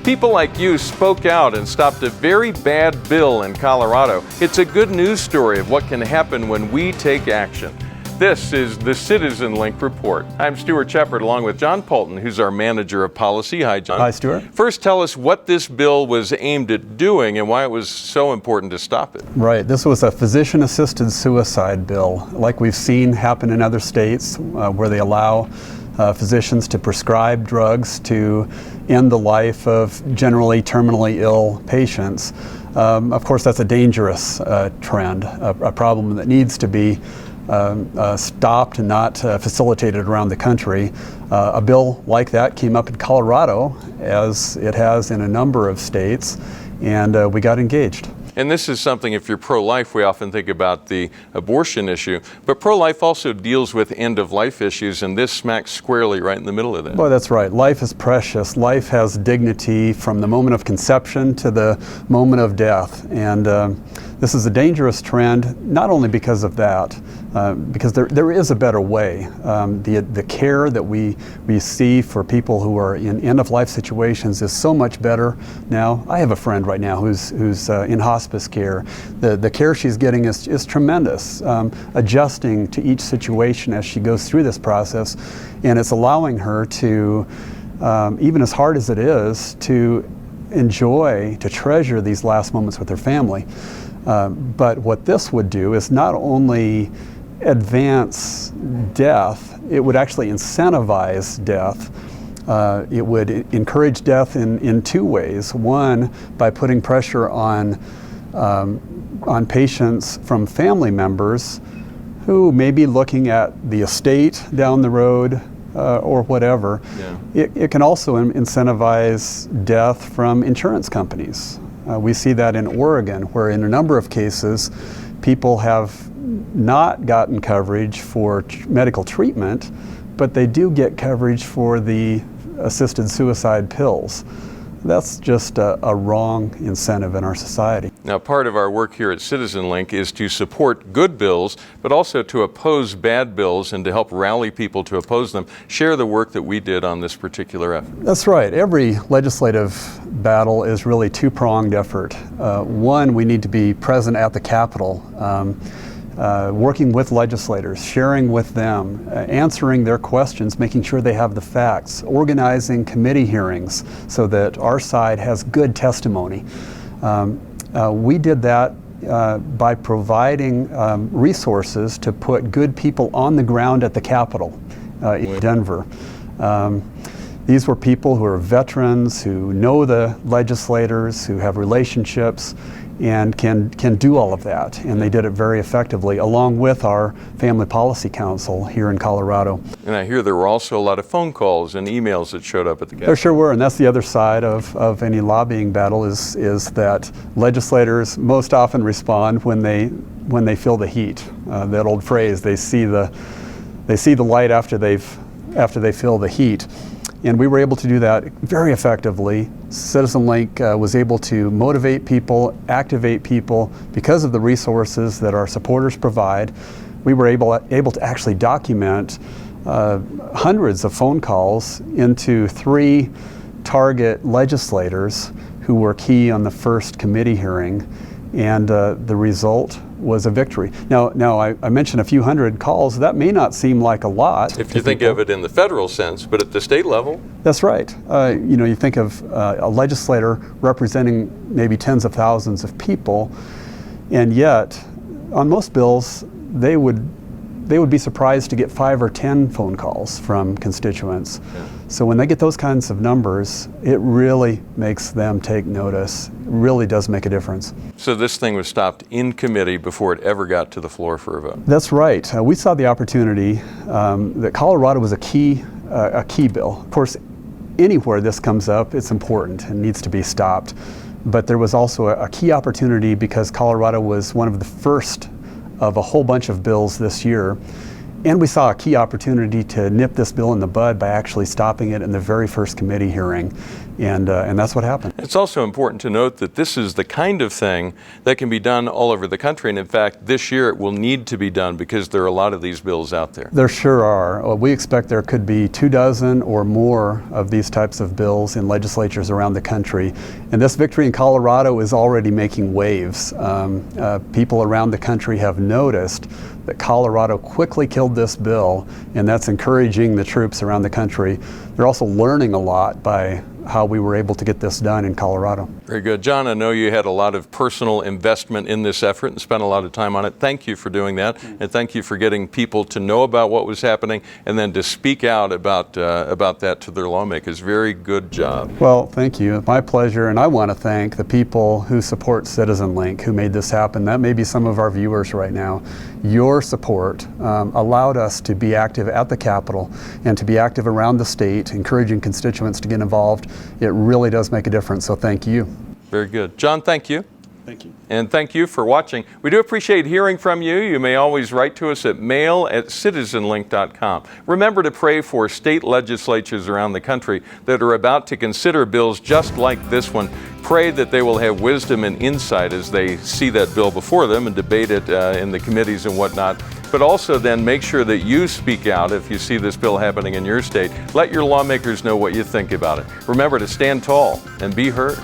People like you spoke out and stopped a very bad bill in Colorado. It's a good news story of what can happen when we take action. This is the CitizenLink Report. I'm Stuart Shepard along with John Paulton, who's our Manager of Policy. Hi, John. Hi, Stuart. First, tell us what this bill was aimed at doing and why it was so important to stop it. Right. This was a physician-assisted suicide bill, like we've seen happen in other states where they allow physicians to prescribe drugs to end the life of generally terminally ill patients. Of course, that's a dangerous trend, a problem that needs to be stopped and not facilitated around the country. A bill like that came up in Colorado, as it has in a number of states, and we got engaged. And this is something, if you're pro-life, we often think about the abortion issue, but pro-life also deals with end-of-life issues, and this smacks squarely right in the middle of that. Well, that's right. Life is precious. Life has dignity from the moment of conception to the moment of death, and this is a dangerous trend, not only because of that, because there is a better way. The care that we see for people who are in end-of-life situations is so much better now. I have a friend right now who's in hospice care. The care she's getting is tremendous, adjusting to each situation as she goes through this process, and it's allowing her to, even as hard as it is, to enjoy, to treasure these last moments with her family. But what this would do is not only advance death, it would actually incentivize death. It would encourage death in two ways. One, by putting pressure on patients from family members who may be looking at the estate down the road or whatever. Yeah. It can also incentivize death from insurance companies. We see that in Oregon, where in a number of cases, people have not gotten coverage for medical treatment, but they do get coverage for the assisted suicide pills. That's just a wrong incentive in our society. Now, part of our work here at CitizenLink is to support good bills, but also to oppose bad bills and to help rally people to oppose them. Share the work that we did on this particular effort. That's right. Every legislative battle is really two-pronged effort. One, we need to be present at the Capitol, working with legislators, sharing with them, answering their questions, making sure they have the facts, organizing committee hearings so that our side has good testimony. We did that by providing resources to put good people on the ground at the Capitol in Denver. These were people who are veterans, who know the legislators, who have relationships, and can do all of that. And they did it very effectively, along with our Family Policy Council here in Colorado. And I hear there were also a lot of phone calls and emails that showed up at the Capitol. There sure were, and that's the other side of any lobbying battle is that legislators most often respond when they feel the heat. That old phrase, they see the light after they feel the heat. And we were able to do that very effectively. CitizenLink was able to motivate people, activate people because of the resources that our supporters provide. We were able to actually document hundreds of phone calls into 3 target legislators who were key on the first committee hearing, and the result was a victory. Now I mentioned a few hundred calls. That may not seem like a lot. If you think of it in the federal sense, but at the state level? That's right. You think of a legislator representing maybe tens of thousands of people, and yet on most bills they would be surprised to get 5 or 10 phone calls from constituents. Yeah. So when they get those kinds of numbers, it really makes them take notice. It really does make a difference. So this thing was stopped in committee before it ever got to the floor for a vote? That's right. We saw the opportunity that Colorado was a key bill. Of course, anywhere this comes up, it's important and needs to be stopped. But there was also a key opportunity because Colorado was one of the first of a whole bunch of bills this year, And we saw a key opportunity to nip this bill in the bud by actually stopping it in the very first committee hearing. And that's what happened. It's also important to note that this is the kind of thing that can be done all over the country. And in fact, this year it will need to be done because there are a lot of these bills out there. There sure are. We expect there could be 24 or more of these types of bills in legislatures around the country. And this victory in Colorado is already making waves. People around the country have noticed that Colorado quickly killed this bill, and that's encouraging the troops around the country. They're also learning a lot by how we were able to get this done in Colorado. Very good. John, I know you had a lot of personal investment in this effort and spent a lot of time on it. Thank you for doing that, and thank you for getting people to know about what was happening and then to speak out about that to their lawmakers. Very good job. Well, thank you. My pleasure, and I want to thank the people who support CitizenLink, who made this happen. That may be some of our viewers right now. Your support allowed us to be active at the Capitol and to be active around the state, encouraging constituents to get involved. It really does make a difference, so thank you. Very good. John, thank you. Thank you. And thank you for watching. We do appreciate hearing from you. You may always write to us at mail@citizenlink.com. Remember to pray for state legislatures around the country that are about to consider bills just like this one. Pray that they will have wisdom and insight as they see that bill before them and debate it in the committees and whatnot. But also then make sure that you speak out if you see this bill happening in your state. Let your lawmakers know what you think about it. Remember to stand tall and be heard.